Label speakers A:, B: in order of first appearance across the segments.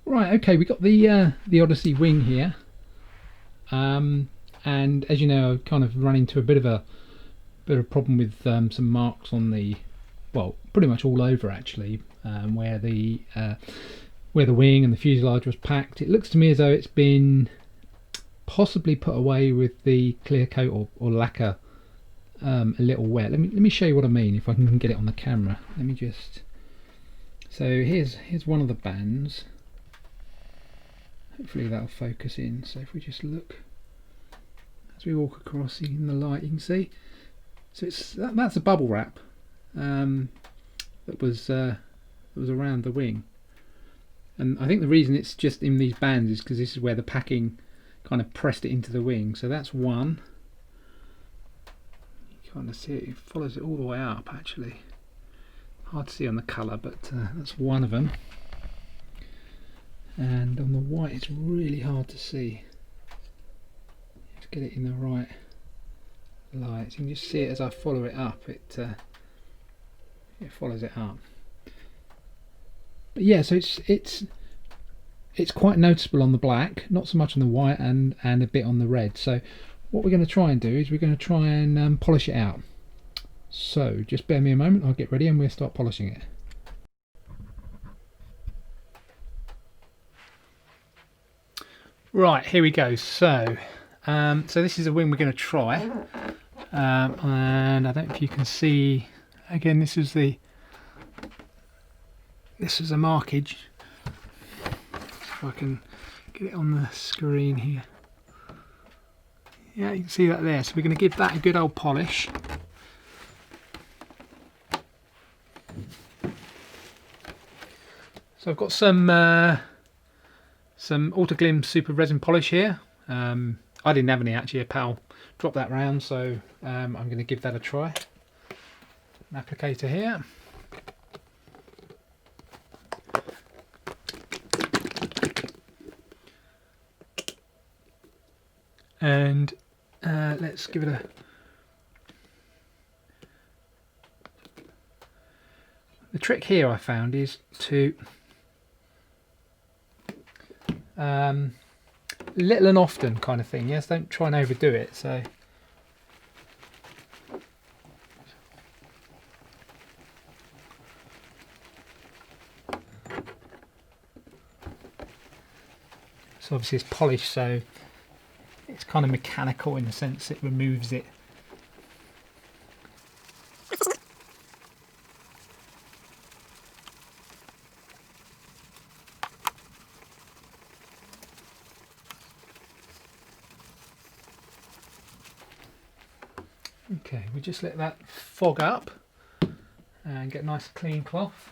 A: Right, okay, we got the Odyssey wing here, and as you know, I've kind of run into a bit of a problem with some marks on the, well, pretty much all over actually, where the wing and the fuselage was packed. It looks to me as though it's been possibly put away with the clear coat or lacquer a little wet. Let me show you what I mean if I can get it on the camera. Let me just. So here's one of the bands. Hopefully that'll focus in. So if we just look as we walk across in the light, you can see. So that's a bubble wrap that was around the wing, and I think the reason it's just in these bands is because this is where the packing kind of pressed it into the wing. So that's one. You kind of see it. It follows it all the way up. Actually, hard to see on the colour, but that's one of them. And on the white it's really hard to see. Let's get it in the right light. You can just see it as I follow it up. It follows it up. But yeah, so it's quite noticeable on the black, not so much on the white, and a bit on the red. So what we're going to try and do is we're going to try and polish it out. So just bear me a moment, I'll get ready and we'll start polishing it. Right, here we go. So this is a wing we're going to try, and I don't know if you can see. Again, this is a markage. If I can get it on the screen here. Yeah, you can see that there. So we're going to give that a good old polish. So I've got some Autoglim Super Resin Polish here. I didn't have any actually, a pal dropped that round, so I'm going to give that a try. An applicator here. And let's give it a... The trick here I found is to little and often kind of thing. Yes, don't try and overdo it. So obviously it's polished, so it's kind of mechanical in the sense it removes it. Okay, we just let that fog up and get a nice clean cloth.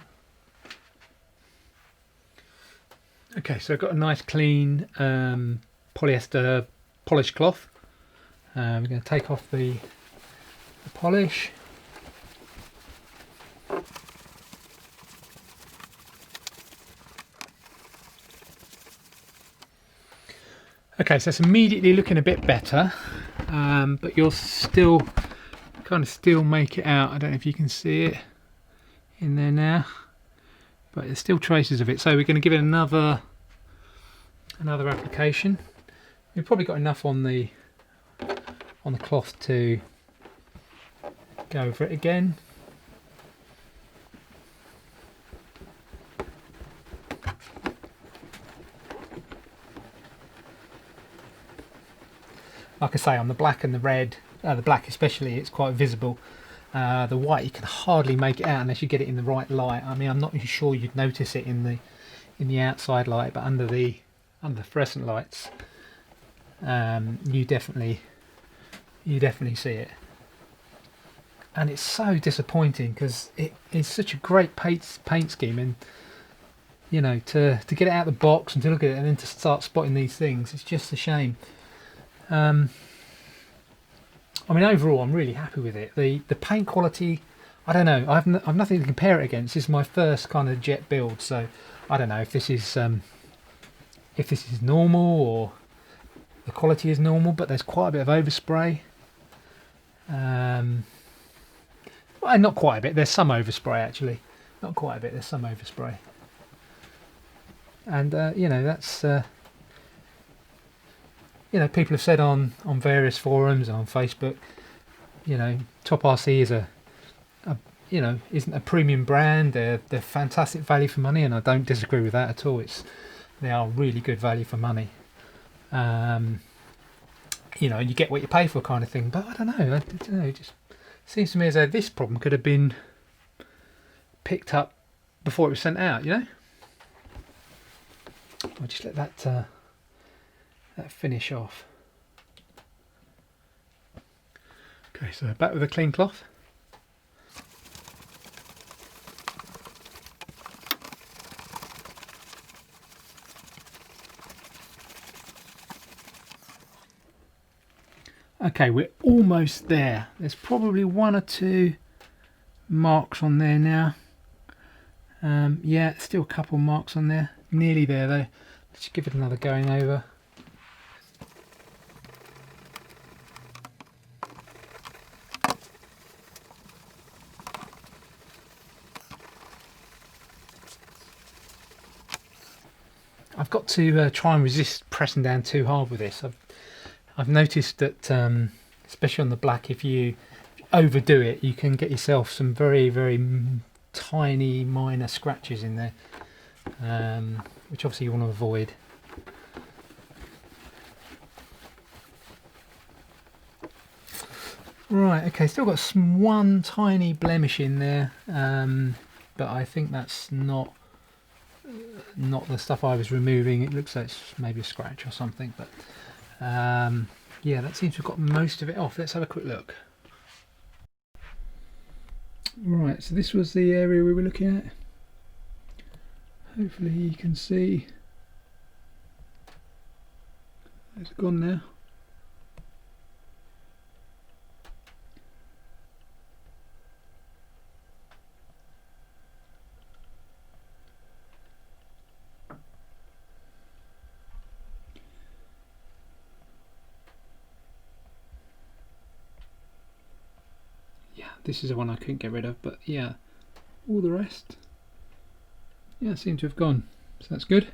A: Okay, so I've got a nice clean polyester polish cloth. We're going to take off the polish. Okay, so it's immediately looking a bit better, but you'll still make it out. I don't know if you can see it in there now, but there's still traces of it. So we're going to give it another application. We've probably got enough on the cloth to go over it again. Like I say, on the black and the red, the black especially, it's quite visible. The white you can hardly make it out unless you get it in the right light. I mean, I'm not sure you'd notice it in the outside light, but under the fluorescent lights, you definitely see it. And it's so disappointing because it is such a great paint scheme, and you know, to get it out of the box and to look at it and then to start spotting these things, it's just a shame. I mean, overall, I'm really happy with it. The paint quality, I don't know. I've nothing to compare it against. This is my first kind of jet build, so I don't know if this is normal or the quality is normal. But there's quite a bit of overspray. Well, not quite a bit. There's some overspray actually. Not quite a bit. There's some overspray. And you know, that's you know, people have said on various forums on Facebook, you know, TopRC is a you know, isn't a premium brand. They're fantastic value for money, and I don't disagree with that at all. They are really good value for money. You know, you get what you pay for, kind of thing. But I don't know. It just seems to me as though this problem could have been picked up before it was sent out. You know, I'll just let that finish off. Okay, so back with a clean cloth. Okay, we're almost there. There's probably 1 or 2 marks on there now. Yeah, still a couple marks on there. Nearly there though. Let's give it another going over. I've got to try and resist pressing down too hard with this. I've noticed that, especially on the black, if you overdo it, you can get yourself some very, very tiny, minor scratches in there, which obviously you want to avoid. Right, okay, still got one tiny blemish in there, but I think that's not the stuff I was removing. It looks like it's maybe a scratch or something, but yeah, that seems to have got most of it off. Let's have a quick look. Right, so this was the area we were looking at. Hopefully you can see it's gone now. This is the one I couldn't get rid of, but yeah, all the rest, yeah, seem to have gone, so that's good.